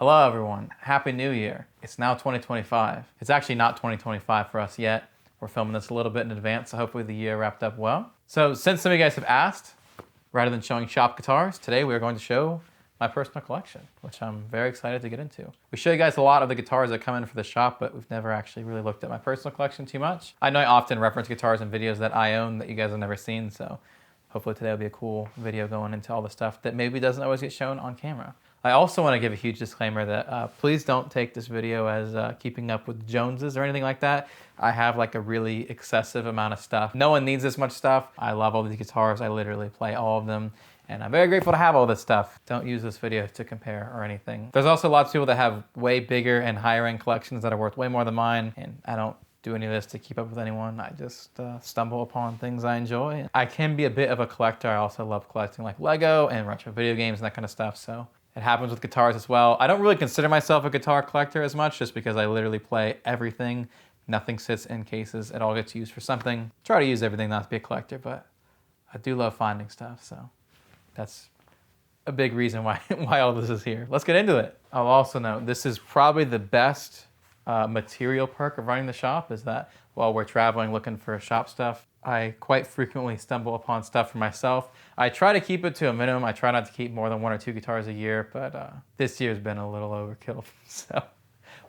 Hello everyone, Happy New Year. It's now 2025. It's actually not 2025 for us yet. We're filming this a little bit in advance, so hopefully the year wrapped up well. So since some of you guys have asked, rather than showing shop guitars, today we are going to show my personal collection, which I'm very excited to get into. We show you guys a lot of the guitars that come in for the shop, but we've never actually really looked at my personal collection too much. I know I often reference guitars in videos that I own that you guys have never seen, so hopefully today will be a cool video going into all the stuff that maybe doesn't always get shown on camera. I also want to give a huge disclaimer that please don't take this video as keeping up with Joneses or anything like that. I have like a really excessive amount of stuff. No one needs this much stuff. I love all these guitars. I literally play all of them. And I'm very grateful to have all this stuff. Don't use this video to compare or anything. There's also lots of people that have way bigger and higher end collections that are worth way more than mine. And I don't do any of this to keep up with anyone. I just stumble upon things I enjoy. I can be a bit of a collector. I also love collecting like Lego and retro video games and that kind of stuff. So it happens with guitars as well. I don't really consider myself a guitar collector as much just because I literally play everything. Nothing sits in cases. It all gets used for something. Try to use everything not to be a collector, but I do love finding stuff. So that's a big reason why all this is here. Let's get into it. I'll also note this is probably the best material perk of running the shop is that while we're traveling looking for shop stuff, I quite frequently stumble upon stuff for myself. I try to keep it to a minimum. I try not to keep more than 1 or 2 guitars a year, but this year's been a little overkill. So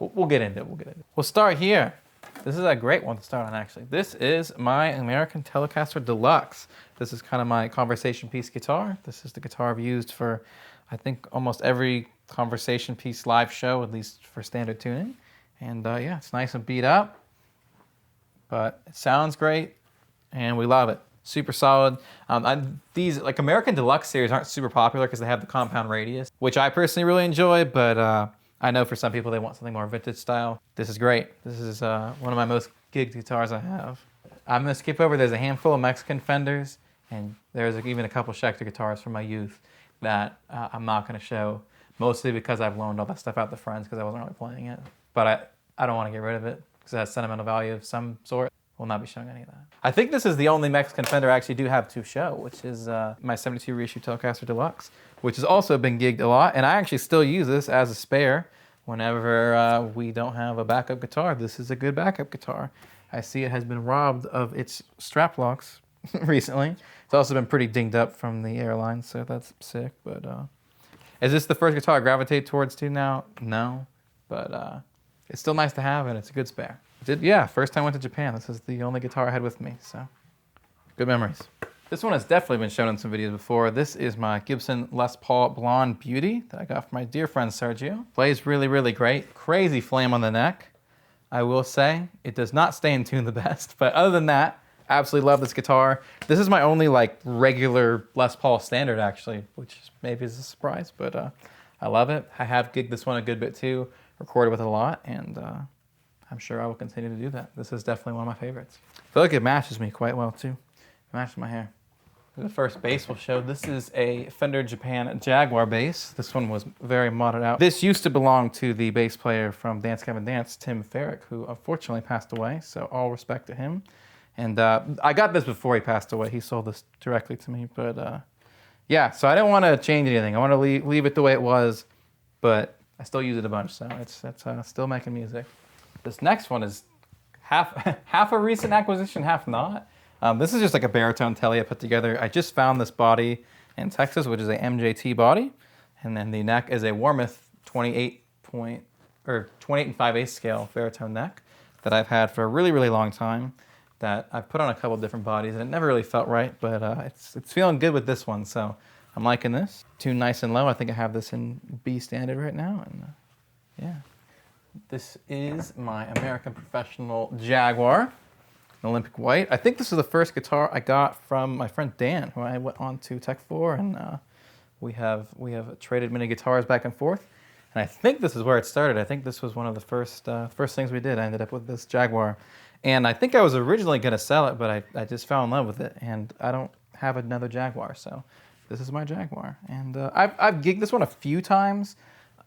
we'll get into it. We'll start here. This is a great one to start on, actually. This is my American Telecaster Deluxe. This is kind of my conversation piece guitar. This is the guitar I've used for, I think, almost every conversation piece live show, at least for standard tuning. And yeah, it's nice and beat up, but it sounds great, and we love it. Super solid. These like American Deluxe series aren't super popular because they have the compound radius, which I personally really enjoy, but I know for some people they want something more vintage style. This is great. This is one of my most gigged guitars I have. I'm gonna skip over, there's a handful of Mexican Fenders, and there's even a couple Schecter guitars from my youth that I'm not gonna show, mostly because I've loaned all that stuff out to friends because I wasn't really playing it. But I don't want to get rid of it because it has sentimental value of some sort. We'll not be showing any of that. I think this is the only Mexican Fender I actually do have to show, which is my 72 reissue Telecaster Deluxe, which has also been gigged a lot. And I actually still use this as a spare whenever we don't have a backup guitar. This is a good backup guitar. I see it has been robbed of its strap locks recently. It's also been pretty dinged up from the airline, so that's sick. But is this the first guitar I gravitate towards to now? No, but it's still nice to have, and it's a good spare. Yeah, first time I went to Japan, this is the only guitar I had with me, so good memories. This one has definitely been shown in some videos before. This is my Gibson Les Paul Blonde Beauty that I got from my dear friend Sergio. Plays really, really great. Crazy flame on the neck. I will say, it does not stay in tune the best, but other than that, absolutely love this guitar. This is my only like regular Les Paul standard actually, which maybe is a surprise, but I love it. I have gigged this one a good bit too, recorded with it a lot, and I'm sure I will continue to do that. This is definitely one of my favorites. I feel like it matches me quite well too. It matches my hair. The first bass we'll show, this is a Fender Japan Jaguar bass. This one was very modded out. This used to belong to the bass player from Dance Gavin Dance, Tim Farrick, who unfortunately passed away, so all respect to him. And I got this before he passed away. He sold this directly to me, but yeah, so I didn't want to change anything. I want to leave it the way it was, but I still use it a bunch, so it's still making music. This next one is half a recent acquisition, half not. This is just like a baritone telly I put together. I just found this body in Texas, which is a MJT body, and then the neck is a Warmoth 28 and 5/8 scale baritone neck that I've had for a really, really long time. That I've put on a couple different bodies, and it never really felt right, but it's feeling good with this one, so I'm liking this. Tuned nice and low. I think I have this in B standard right now, and yeah. This is my American Professional Jaguar, an Olympic white. I think this is the first guitar I got from my friend Dan, who I went on to Tech 4, and we have traded many guitars back and forth. And I think this is where it started. I think this was one of the first things we did. I ended up with this Jaguar. And I think I was originally going to sell it, but I just fell in love with it, and I don't have another Jaguar, so this is my Jaguar. And I've gigged this one a few times.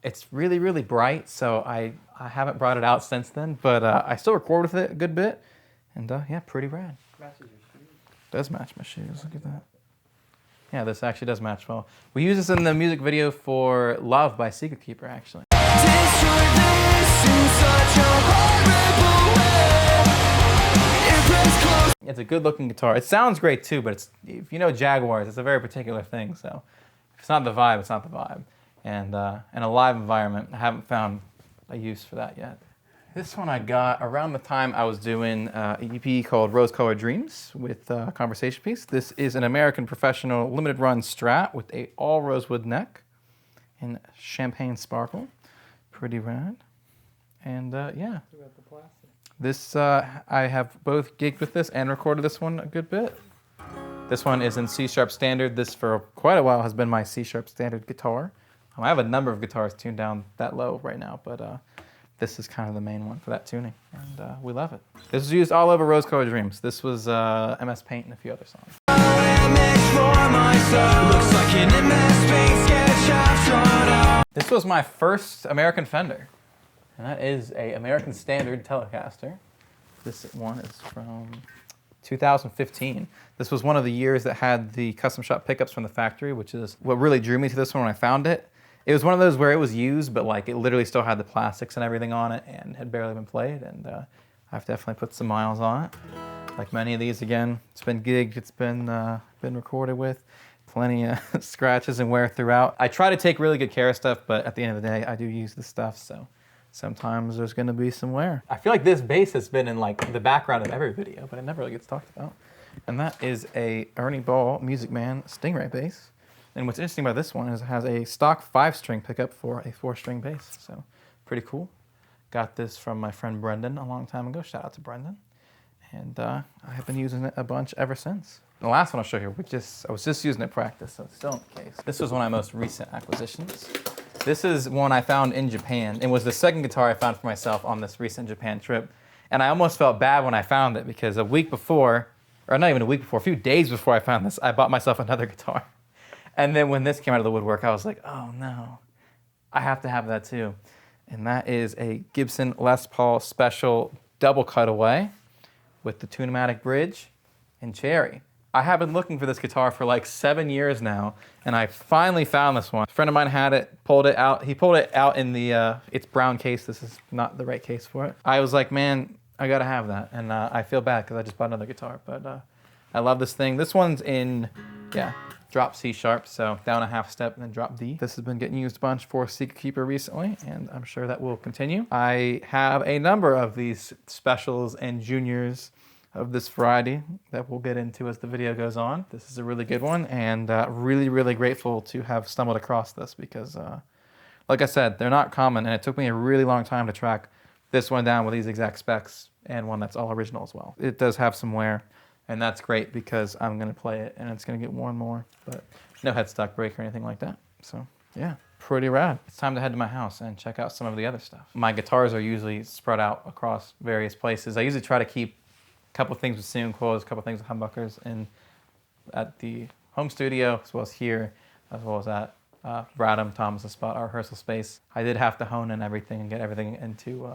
It's really, really bright, so I haven't brought it out since then, but I still record with it a good bit, and yeah, pretty rad. Matches your shoes. Does match my shoes, look at that. Yeah, this actually does match well. We use this in the music video for Love by Secret Keeper, actually. It's a good looking guitar. It sounds great too, but it's, if you know Jaguars, it's a very particular thing. So if it's not the vibe, it's not the vibe. And in a live environment, I haven't found a use for that yet. This one I got around the time I was doing an EP called Rose Colored Dreams with a conversation piece. This is an American Professional limited run Strat with a all rosewood neck in champagne sparkle. Pretty rad. And yeah. This, I have both gigged with this and recorded this one a good bit. This one is in C sharp standard. This for quite a while has been my C sharp standard guitar. I have a number of guitars tuned down that low right now, but this is kind of the main one for that tuning, and we love it. This was used all over Rose Colored Dreams. This was MS Paint and a few other songs. This was my first American Fender, and that is a American Standard Telecaster. This one is from 2015. This was one of the years that had the custom shop pickups from the factory, which is what really drew me to this one when I found it. It was one of those where it was used, but like it literally still had the plastics and everything on it and had barely been played, and I've definitely put some miles on it. Like many of these, again, it's been gigged, it's been recorded with. Plenty of scratches and wear throughout. I try to take really good care of stuff, but at the end of the day, I do use this stuff, so sometimes there's gonna be some wear. I feel like this bass has been in like the background of every video, but it never really gets talked about. And that is a Ernie Ball Music Man Stingray bass. And what's interesting about this one is it has a stock 5-string pickup for a 4-string bass, so pretty cool. Got this from my friend Brendan a long time ago. Shout out to Brendan. And I have been using it a bunch ever since. The last one I'll show you, I was just using it in practice, so it's still in the case. This was one of my most recent acquisitions. This is one I found in Japan. It was the second guitar I found for myself on this recent Japan trip. And I almost felt bad when I found it because a week before, or not even a week before, a few days before I found this, I bought myself another guitar. And then when this came out of the woodwork, I was like, oh no, I have to have that too. And that is a Gibson Les Paul Special double cutaway with the Tune-O-Matic bridge and cherry. I have been looking for this guitar for like 7 years now, and I finally found this one. A friend of mine had it, pulled it out. He pulled it out in the, its brown case. This is not the right case for it. I was like, man, I gotta have that. And I feel bad because I just bought another guitar, but I love this thing. This one's in, yeah, drop C sharp, so down a half step and then drop D. This has been getting used a bunch for Secret Keeper recently, and I'm sure that will continue. I have a number of these specials and juniors of this variety that we'll get into as the video goes on. This is a really good one, and really, really grateful to have stumbled across this because, like I said, they're not common, and it took me a really long time to track this one down with these exact specs and one that's all original as well. It does have some wear, and that's great because I'm gonna play it and it's gonna get more and more, but no headstock break or anything like that. So yeah, pretty rad. It's time to head to my house and check out some of the other stuff. My guitars are usually spread out across various places. I usually try to keep couple things with singing coils, a couple things with humbuckers, and at the home studio, as well as here, as well as at Bradham Thomas's spot, our rehearsal space. I did have to hone in everything and get everything into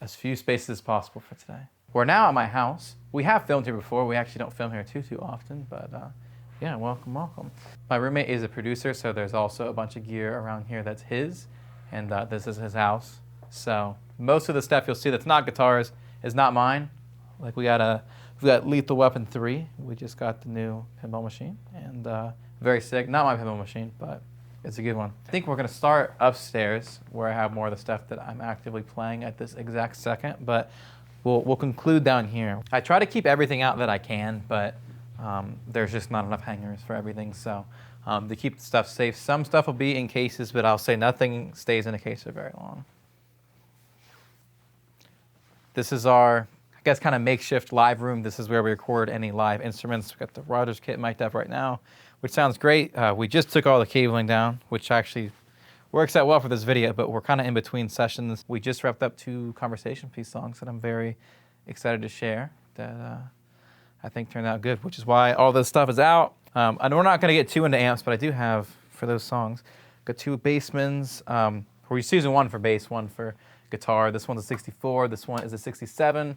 as few spaces as possible for today. We're now at my house. We have filmed here before. We actually don't film here too often, but yeah, welcome, welcome. My roommate is a producer, so there's also a bunch of gear around here that's his, and this is his house. So most of the stuff you'll see that's not guitars is not mine. Like we got Lethal Weapon 3. We just got the new pinball machine, and very sick. Not my pinball machine, but it's a good one. I think we're gonna start upstairs where I have more of the stuff that I'm actively playing at this exact second, but we'll conclude down here. I try to keep everything out that I can, but there's just not enough hangers for everything, so to keep the stuff safe, some stuff will be in cases, but I'll say nothing stays in a case for very long. This is our, I guess, kind of makeshift live room. This is where we record any live instruments. We've got the Rogers kit mic'd up right now, which sounds great. We just took all the cabling down, which actually works out well for this video, but we're kind of in between sessions. We just wrapped up 2 conversation piece songs that I'm very excited to share that I think turned out good, which is why all this stuff is out. I know we're not gonna get too into amps, but I do have, for those songs, got 2 Bassmans. We're just using one for bass, one for guitar. This one's a 64, this one is a 67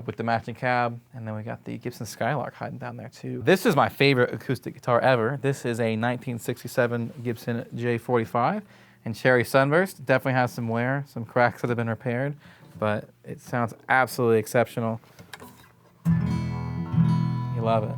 with the matching cab, and then we got the Gibson Skylark hiding down there too. This is my favorite acoustic guitar ever. This is a 1967 Gibson J45, and Cherry Sunburst. Definitely has some wear, some cracks that have been repaired, but it sounds absolutely exceptional. You love it.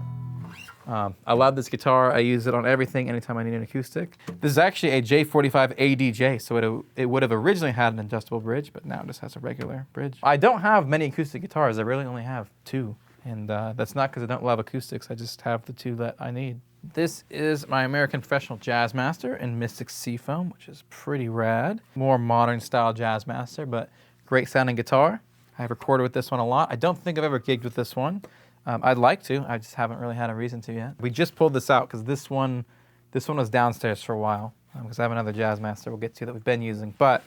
I love this guitar. I use it on everything anytime I need an acoustic. This is actually a J45 ADJ, so it would have originally had an adjustable bridge, but now it just has a regular bridge. I don't have many acoustic guitars. I really only have 2, and that's not because I don't love acoustics. I just have the 2 that I need. This is my American Professional Jazzmaster in Mystic Seafoam, which is pretty rad. More modern style Jazzmaster, but great sounding guitar. I've recorded with this one a lot. I don't think I've ever gigged with this one. I'd like to, I just haven't really had a reason to yet. We just pulled this out because this one was downstairs for a while, because I have another Jazzmaster we'll get to that we've been using, but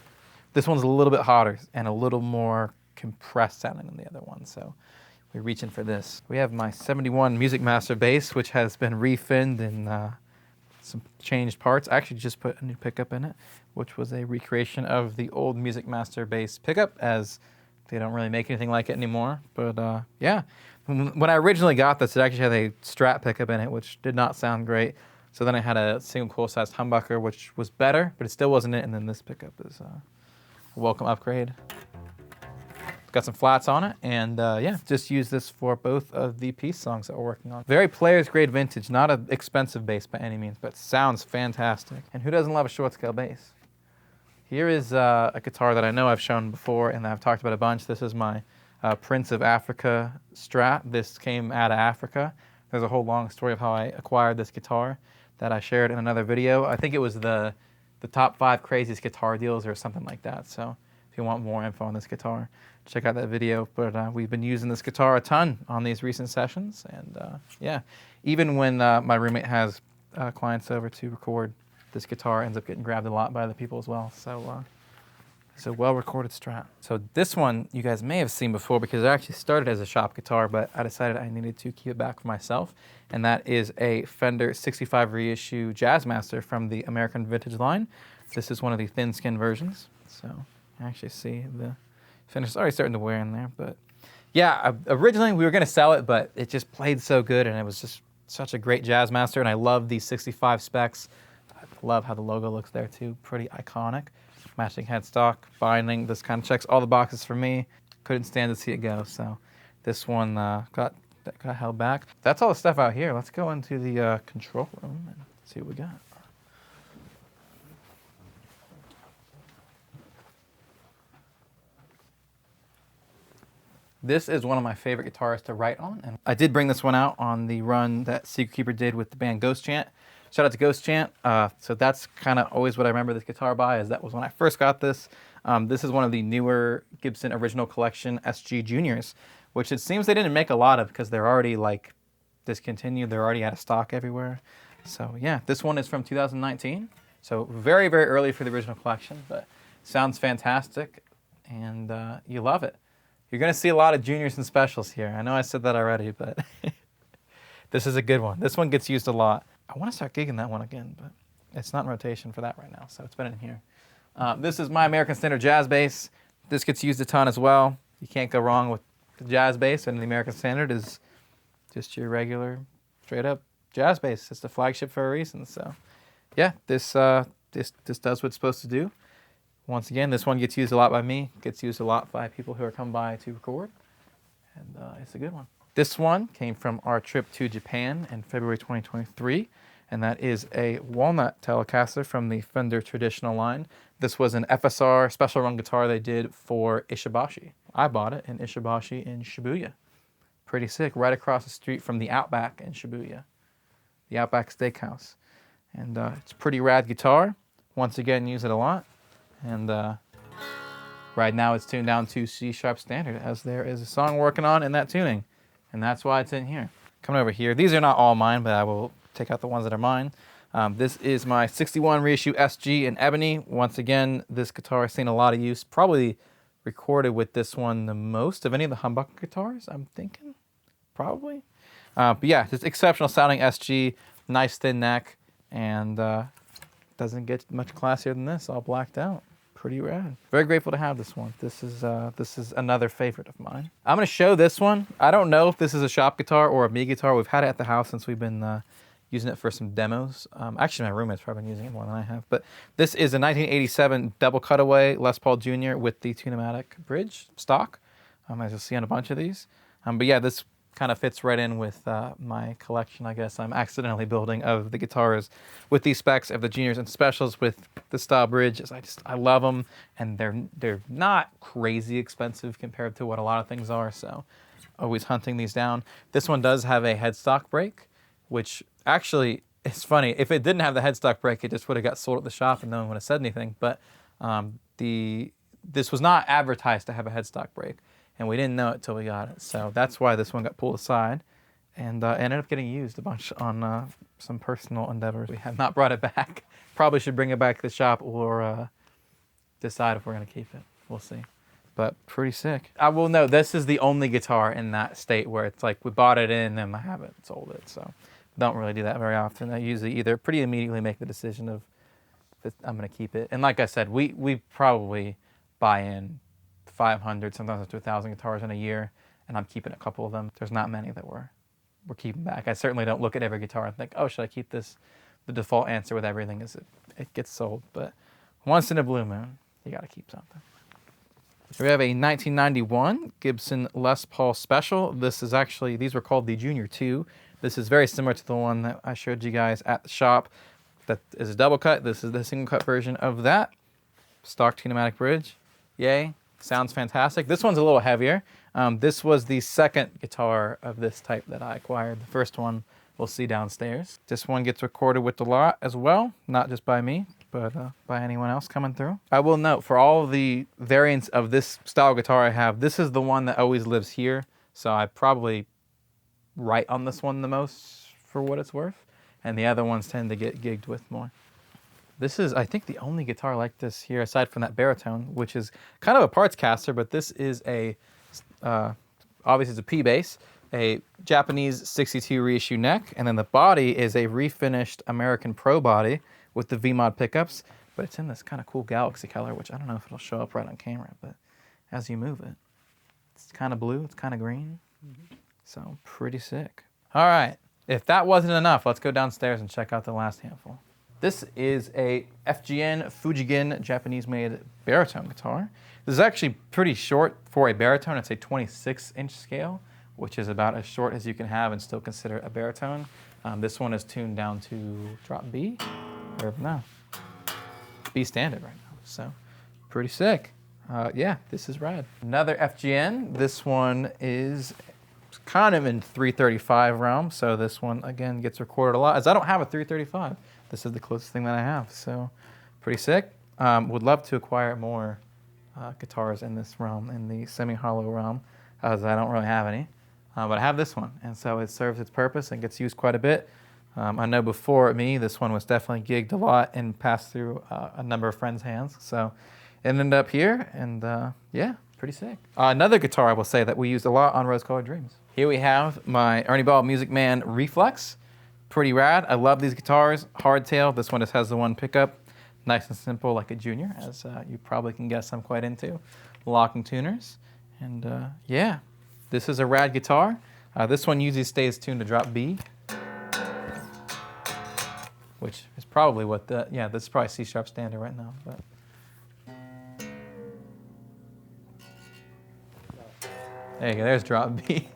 this one's a little bit hotter and a little more compressed sounding than the other one, so we're reaching for this. We have my 71 Music Master bass, which has been refinned and some changed parts. I actually just put a new pickup in it, which was a recreation of the old Music Master bass pickup, as they don't really make anything like it anymore, but yeah. When I originally got this, it actually had a Strat pickup in it, which did not sound great. So then I had a single coil-sized humbucker, which was better, but it still wasn't it. And then this pickup is a welcome upgrade. It's got some flats on it, and yeah, just use this for both of the Peace songs that we're working on. Very player's grade vintage, not an expensive bass by any means, but sounds fantastic. And who doesn't love a short scale bass? Here is a guitar that I know I've shown before and I've talked about a bunch. This is my Prince of Africa Strat. This came out of Africa. There's a whole long story of how I acquired this guitar that I shared in another video. I think it was the top 5 craziest guitar deals or something like that. So if you want more info on this guitar, check out that video. But we've been using this guitar a ton on these recent sessions. And yeah, even when my roommate has clients over to record, this guitar ends up getting grabbed a lot by other people as well. So it's a well-recorded Strat. So this one you guys may have seen before because it actually started as a shop guitar, but I decided I needed to keep it back for myself. And that is a Fender 65 reissue Jazzmaster from the American Vintage line. This is one of the thin skin versions. So you actually see the finish is already starting to wear in there. But yeah, originally we were gonna sell it, but it just played so good and it was just such a great Jazzmaster. And I love these 65 specs. I love how the logo looks there too, pretty iconic. Matching headstock, binding, this kind of checks all the boxes for me. Couldn't stand to see it go, so this one got held back. That's all the stuff out here. Let's go into the control room and see what we got. This is one of my favorite guitars to write on, and I did bring this one out on the run that Secret Keeper did with the band Ghost Chant. Shout out to Ghost Chant. So that's kind of always what I remember this guitar by, is that was when I first got this. This is one of the newer Gibson Original Collection SG Juniors, which it seems they didn't make a lot of because they're already like discontinued. They're already out of stock everywhere. So yeah, this one is from 2019. So very, very early for the original collection, but sounds fantastic and you love it. You're gonna see a lot of juniors and specials here. I know I said that already, but this is a good one. This one gets used a lot. I want to start gigging that one again, but it's not in rotation for that right now, so it's been in here. This is my American Standard Jazz bass. This gets used a ton as well. You can't go wrong with the jazz bass, and the American Standard is just your regular, straight up jazz bass. It's the flagship for a reason. So, yeah, this does what it's supposed to do. Once again, this one gets used a lot by me. Gets used a lot by people who are coming by to record, and it's a good one. This one came from our trip to Japan in February 2023, and that is a walnut Telecaster from the Fender traditional line. This was an FSR special run guitar they did for Ishibashi. I bought it in Ishibashi in Shibuya. Pretty sick, right across the street from the Outback in Shibuya, the Outback Steakhouse. And it's a pretty rad guitar. Once again, use it a lot. And right now it's tuned down to C# standard, as there is a song we're working on in that tuning. And that's why it's in here. Coming over here, these are not all mine, but I will take out the ones that are mine. This is my 61 reissue SG in ebony. Once again, this guitar has seen a lot of use. Probably recorded with this one the most of any of the humbucker guitars, I'm thinking. Probably. But yeah, just exceptional sounding SG, nice thin neck, and doesn't get much classier than this, all blacked out. Pretty rad. Very grateful to have this one. This is another favorite of mine. I'm gonna show this one. I don't know if this is a shop guitar or a me guitar. We've had it at the house since we've been using it for some demos. Actually, my roommate's probably been using it more than I have. But this is a 1987 double cutaway Les Paul Jr. with the Tune-o-matic bridge stock, as you'll see on a bunch of these. But yeah, this kind of fits right in with my collection, I guess. I'm accidentally building of the guitars with these specs of the juniors and specials with the style bridges. I love them, and they're not crazy expensive compared to what a lot of things are. So always hunting these down. This one does have a headstock break, which actually, it's funny. If it didn't have the headstock break, it just would have got sold at the shop and no one would have said anything. But this was not advertised to have a headstock break, and we didn't know it till we got it. So that's why this one got pulled aside and ended up getting used a bunch on some personal endeavors. We have not brought it back. Probably should bring it back to the shop or decide if we're going to keep it. We'll see. But pretty sick. I will note, this is the only guitar in that state where it's like we bought it in and I haven't sold it. So don't really do that very often. I usually either pretty immediately make the decision of if I'm going to keep it. And like I said, we probably buy in 500, sometimes up to 1,000 guitars in a year, and I'm keeping a couple of them. There's not many that we're keeping back. I certainly don't look at every guitar and think, oh, should I keep this? The default answer with everything is it gets sold. But once in a blue moon, you got to keep something. We have a 1991 Gibson Les Paul Special. This is actually, these were called the Junior 2. This is very similar to the one that I showed you guys at the shop. That is a double cut. This is the single cut version of that. Stock Tune-o-matic bridge. Yay. Sounds fantastic. This one's a little heavier. This was the second guitar of this type that I acquired. The first one we'll see downstairs. This one gets recorded with the lot as well, not just by me, but by anyone else coming through. I will note, for all of the variants of this style guitar I have, this is the one that always lives here, so I probably write on this one the most for what it's worth, and the other ones tend to get gigged with more. This is, I think, the only guitar like this here, aside from that baritone, which is kind of a parts caster, but this is a, obviously it's a P bass, a Japanese 62 reissue neck, and then the body is a refinished American Pro body with the V-Mod pickups, but it's in this kind of cool galaxy color, which I don't know if it'll show up right on camera, but as you move it, it's kind of blue, it's kind of green, so pretty sick. All right, if that wasn't enough, let's go downstairs and check out the last handful. This is a FGN Fujigin Japanese-made baritone guitar. This is actually pretty short for a baritone. It's a 26-inch scale, which is about as short as you can have and still consider a baritone. This one is tuned down to drop B, or no, B standard right now. So pretty sick. Yeah, this is rad. Another FGN. This one is kind of in 335 realm. So this one, again, gets recorded a lot. As I don't have a 335. This is the closest thing that I have, so pretty sick. Would love to acquire more guitars in this realm, in the semi-hollow realm, as I don't really have any. But I have this one, and so it serves its purpose and gets used quite a bit. I know before me, this one was definitely gigged a lot and passed through a number of friends' hands. So it ended up here, and yeah, pretty sick. Another guitar I will say that we used a lot on Rose Colored Dreams. Here we have my Ernie Ball Music Man Reflex. Pretty rad. I love these guitars. Hardtail. This one just has the one pickup. Nice and simple, like a junior, as you probably can guess I'm quite into. Locking tuners. And yeah, this is a rad guitar. This one usually stays tuned to drop B, which is probably what the, yeah, this is probably C sharp standard right now. But there you go, there's drop B.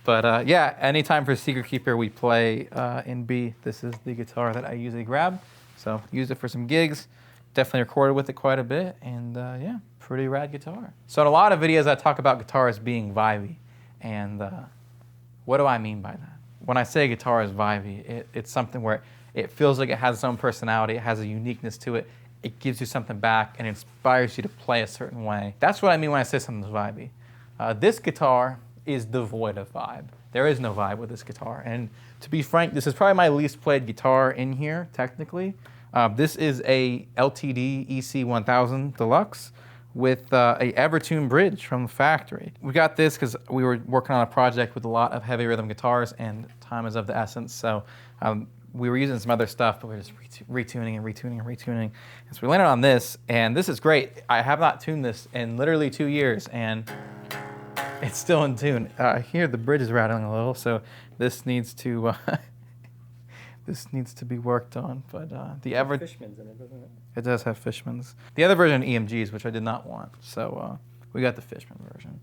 But yeah, anytime for Secret Keeper we play in B, this is the guitar that I usually grab. So use it for some gigs. Definitely recorded with it quite a bit, and yeah, pretty rad guitar. So in a lot of videos I talk about guitars being vibey, and what do I mean by that? When I say guitar is vibey, it's something where it feels like it has its own personality, it has a uniqueness to it, it gives you something back and inspires you to play a certain way. That's what I mean when I say something's vibey. This guitar is devoid of vibe. There is no vibe with this guitar. And to be frank, this is probably my least played guitar in here, technically. This is a LTD EC1000 Deluxe with a Evertune bridge from the factory. We got this because we were working on a project with a lot of heavy rhythm guitars and time is of the essence. So we were using some other stuff, but we were just retuning and retuning and retuning. And so we landed on this, and this is great. I have not tuned this in literally 2 years, and it's still in tune. Here the bridge is rattling a little, so this needs to This needs to be worked on, but the Fishman's in it, doesn't it? It does have Fishman's. The other version EMGs, which I did not want, so we got the Fishman version.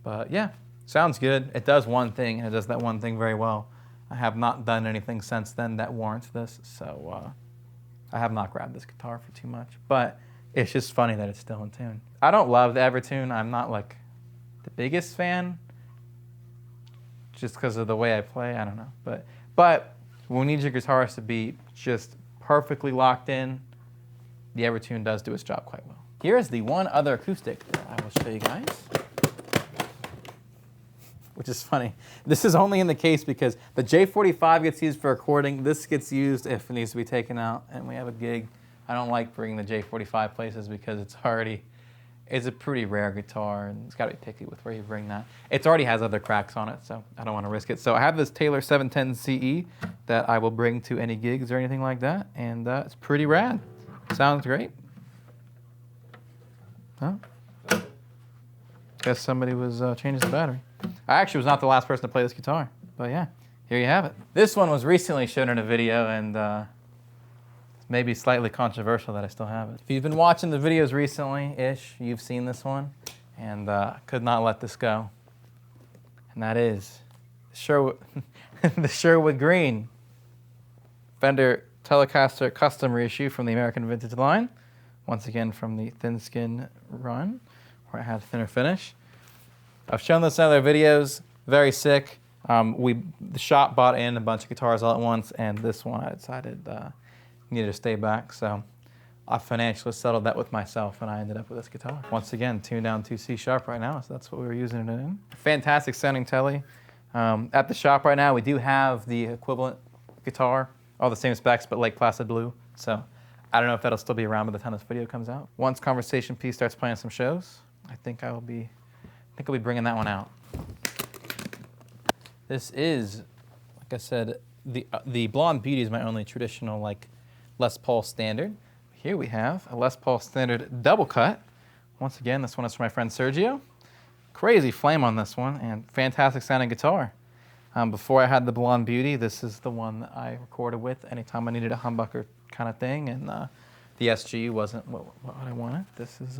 But yeah, sounds good. It does one thing, and it does that one thing very well. I have not done anything since then that warrants this, so I have not grabbed this guitar for too much. But it's just funny that it's still in tune. I don't love the Evertune. I'm not like the biggest fan, just because of the way I play. I don't know, but when you need your guitars to be just perfectly locked in, the Evertune does do its job quite well. Here's the one other acoustic that I will show you guys, which is funny. This is only in the case because the J45 gets used for recording. This gets used if it needs to be taken out and we have a gig. I don't like bringing the J45 places because it's a pretty rare guitar, and it's got to be picky with where you bring that. It already has other cracks on it, so I don't want to risk it. So I have this Taylor 710 CE that I will bring to any gigs or anything like that, and it's pretty rad. Sounds great. Huh? Guess somebody was changing the battery. I actually was not the last person to play this guitar, but yeah, here you have it. This one was recently shown in a video, and maybe slightly controversial that I still have it. If you've been watching the videos recently-ish, you've seen this one, and could not let this go. And that is the Sherwood Green Fender Telecaster Custom reissue from the American Vintage line. Once again from the Thin Skin run, where I had thinner finish. I've shown this in other videos, very sick. The shop bought in a bunch of guitars all at once, and this one I decided needed to stay back, so I financially settled that with myself, and I ended up with this guitar. Once again, tuned down to C sharp right now, so that's what we were using it in. Fantastic sounding telly. At the shop right now, we do have the equivalent guitar, all the same specs, but Lake Placid blue, so I don't know if that'll still be around by the time this video comes out. Once Conversation Piece starts playing some shows, I think I'll be bringing that one out. This is, like I said, the Blonde Beauty is my only traditional like Les Paul standard. Here we have a Les Paul standard double cut. Once again, this one is from my friend Sergio. Crazy flame on this one, and fantastic sounding guitar. Before I had the Blonde Beauty, this is the one that I recorded with anytime I needed a humbucker kind of thing, and the SG wasn't what I wanted. This is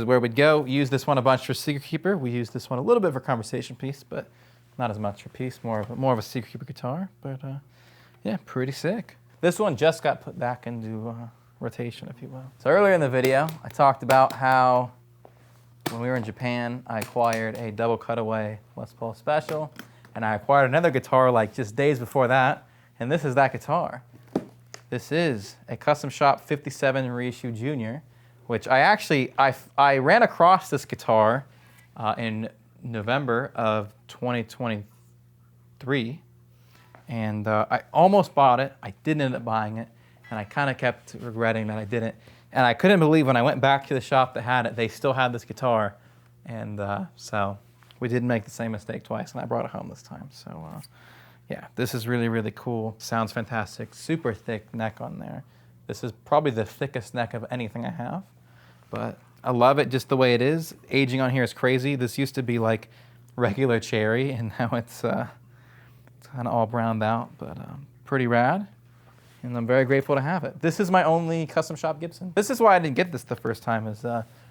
where we'd go. Use this one a bunch for Secret Keeper. We use this one a little bit for Conversation Piece, but not as much for Piece. More of a Secret Keeper guitar, but yeah, pretty sick. This one just got put back into rotation, if you will. So earlier in the video, I talked about how when we were in Japan, I acquired a double cutaway Les Paul Special, and I acquired another guitar like just days before that, and this is that guitar. This is a Custom Shop 57 Reissue Junior, which I ran across this guitar in November of 2023, and I almost bought it. I didn't end up buying it, and I kind of kept regretting that I didn't. And I couldn't believe when I went back to the shop that had it, they still had this guitar, and so we didn't make the same mistake twice, and I brought it home this time. So yeah, this is really, really cool. Sounds fantastic. Super thick neck on there. This is probably the thickest neck of anything I have, but I love it just the way it is. Aging on here is crazy. This used to be like regular cherry, and now it's kind of all browned out, but pretty rad, and I'm very grateful to have it. This is my only Custom Shop Gibson. This is why I didn't get this the first time, is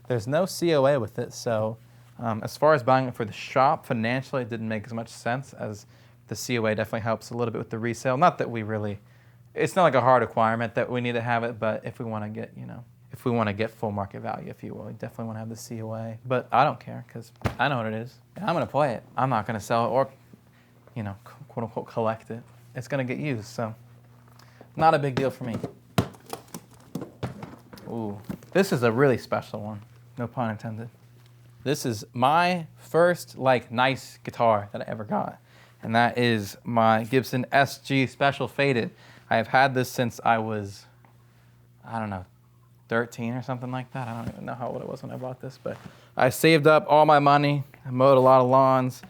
there's no COA with it, so as far as buying it for the shop, financially it didn't make as much sense, as the COA definitely helps a little bit with the resale. Not that we really, it's not like a hard requirement that we need to have it, but if we want to get, if we want to get full market value, if you will, we definitely want to have the COA. But I don't care, because I know what it is. And I'm going to play it. I'm not going to sell it or, quote unquote, collect it. It's going to get used, so not a big deal for me. Ooh, this is a really special one. No pun intended. This is my first nice guitar that I ever got, and that is my Gibson SG Special Faded. I have had this since I was, 13 or something like that. I don't even know how old I was when I bought this, but I saved up all my money, I mowed a lot of lawns,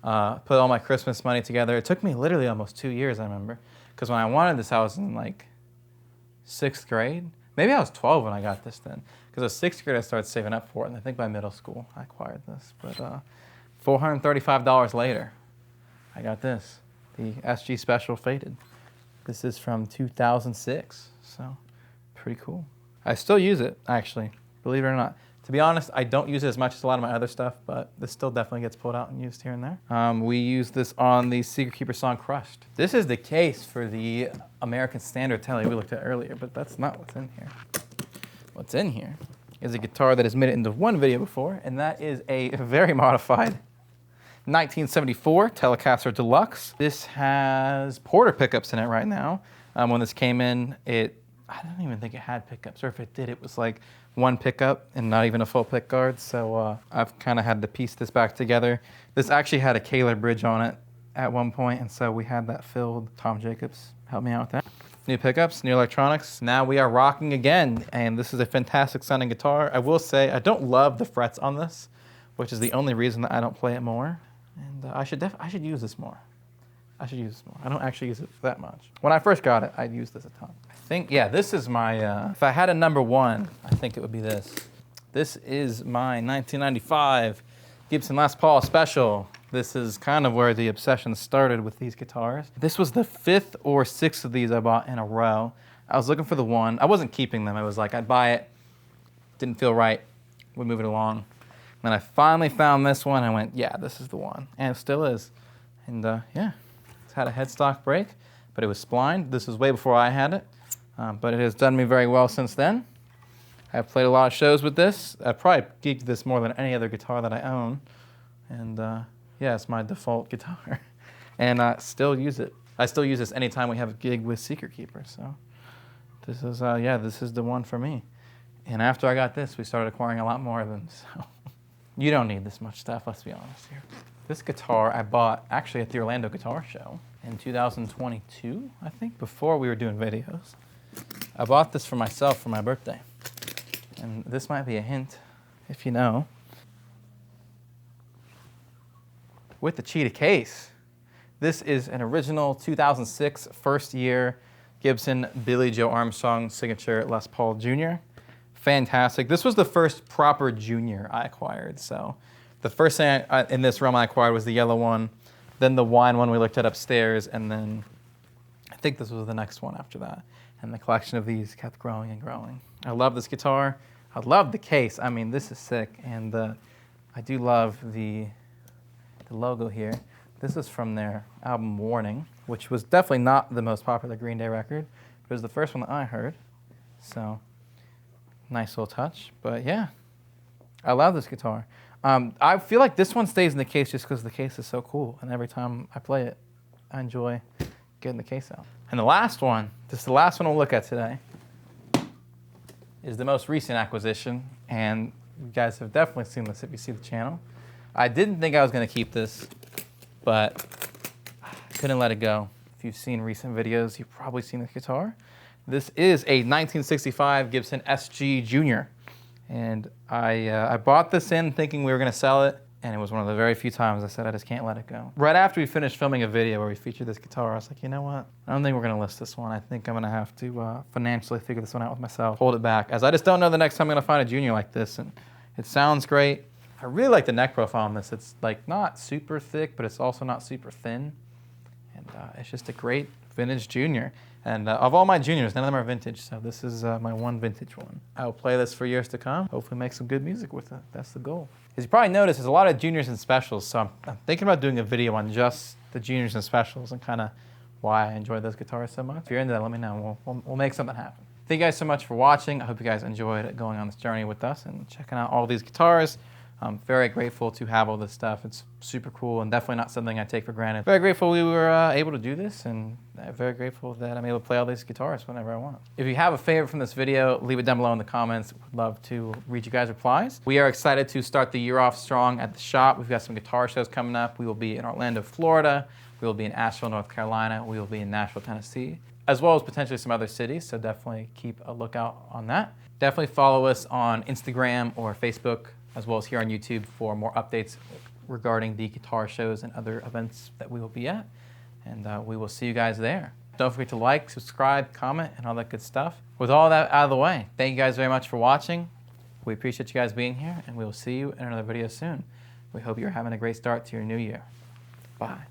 put all my Christmas money together. It took me literally almost 2 years, I remember, because when I wanted this, I was in 6th grade. Maybe I was 12 when I got this then, because in 6th grade I started saving up for it, and I think by middle school I acquired this. But $435 later, I got this, the SG Special Faded. This is from 2006, so pretty cool. I still use it, actually, believe it or not. To be honest, I don't use it as much as a lot of my other stuff, but this still definitely gets pulled out and used here and there. We use this on the Secret Keeper song Crushed. This is the case for the American Standard Telly we looked at earlier, but that's not what's in here. What's in here is a guitar that has made it into one video before, and that is a very modified 1974 Telecaster Deluxe. This has Porter pickups in it right now. When this came in, I don't even think it had pickups, or if it did, it was like one pickup and not even a full pick guard. So I've kind of had to piece this back together. This actually had a Kaler bridge on it at one point, and so we had that filled. Tom Jacobs helped me out with that. New pickups, new electronics. Now we are rocking again, and this is a fantastic sounding guitar. I will say I don't love the frets on this, which is the only reason that I don't play it more. And I should use this more. I should use this more. I don't actually use it that much. When I first got it, I used this a ton. I think, yeah, this is my, if I had a number one, I think it would be this. This is my 1995 Gibson Les Paul Special. This is kind of where the obsession started with these guitars. This was the 5th or 6th of these I bought in a row. I was looking for the one. I wasn't keeping them. I was like, I'd buy it. Didn't feel right. Would move it along. Then I finally found this one. I went, yeah, this is the one. And it still is. And yeah. It's had a headstock break, but it was splined. This was way before I had it, but it has done me very well since then. I've played a lot of shows with this. I've probably geeked this more than any other guitar that I own. And yeah, it's my default guitar. And I still use it. I still use this anytime we have a gig with Secret Keeper. So this is, yeah, this is the one for me. And after I got this, we started acquiring a lot more of them. So you don't need this much stuff, let's be honest here. This guitar I bought actually at the Orlando Guitar Show in 2022, I think, before we were doing videos. I bought this for myself for my birthday. And this might be a hint, if you know. With the cheetah case. This is an original 2006 first year Gibson Billy Joe Armstrong signature Les Paul Jr. Fantastic. This was the first proper junior I acquired, so. The first thing in this realm I acquired was the yellow one, then the wine one we looked at upstairs, and then I think this was the next one after that. And the collection of these kept growing and growing. I love this guitar. I love the case. I mean, this is sick. And I do love the logo here. This is from their album Warning, which was definitely not the most popular Green Day record, but it was the first one that I heard. So, nice little touch. But yeah, I love this guitar. I feel like this one stays in the case just because the case is so cool. And every time I play it, I enjoy getting the case out. And the last one, this is the last one we'll look at today, is the most recent acquisition. And you guys have definitely seen this if you see the channel. I didn't think I was going to keep this, but I couldn't let it go. If you've seen recent videos, you've probably seen this guitar. This is a 1965 Gibson SG Junior. And I bought this in thinking we were going to sell it, and it was one of the very few times I said I just can't let it go. Right after we finished filming a video where we featured this guitar, I was like, you know what? I don't think we're going to list this one. I think I'm going to have to financially figure this one out with myself, hold it back, as I just don't know the next time I'm going to find a junior like this. And it sounds great. I really like the neck profile on this. It's like not super thick, but it's also not super thin. And it's just a great vintage junior. And of all my juniors, none of them are vintage, so this is my one vintage one. I will play this for years to come, hopefully make some good music with it. That's the goal. As you probably noticed, there's a lot of juniors and specials, so I'm thinking about doing a video on just the juniors and specials and kind of why I enjoy those guitars so much. If you're into that, let me know. We'll make something happen. Thank you guys so much for watching. I hope you guys enjoyed going on this journey with us and checking out all these guitars. I'm very grateful to have all this stuff. It's super cool and definitely not something I take for granted. Very grateful we were able to do this, and very grateful that I'm able to play all these guitars whenever I want. If you have a favorite from this video, leave it down below in the comments. Would love to read you guys' replies. We are excited to start the year off strong at the shop. We've got some guitar shows coming up. We will be in Orlando, Florida. We will be in Asheville, North Carolina. We will be in Nashville, Tennessee, as well as potentially some other cities, so definitely keep a lookout on that. Definitely follow us on Instagram or Facebook, as well as here on YouTube for more updates regarding the guitar shows and other events that we will be at. And we will see you guys there. Don't forget to like, subscribe, comment, and all that good stuff. With all that out of the way, thank you guys very much for watching. We appreciate you guys being here, and we will see you in another video soon. We hope you're having a great start to your new year. Bye.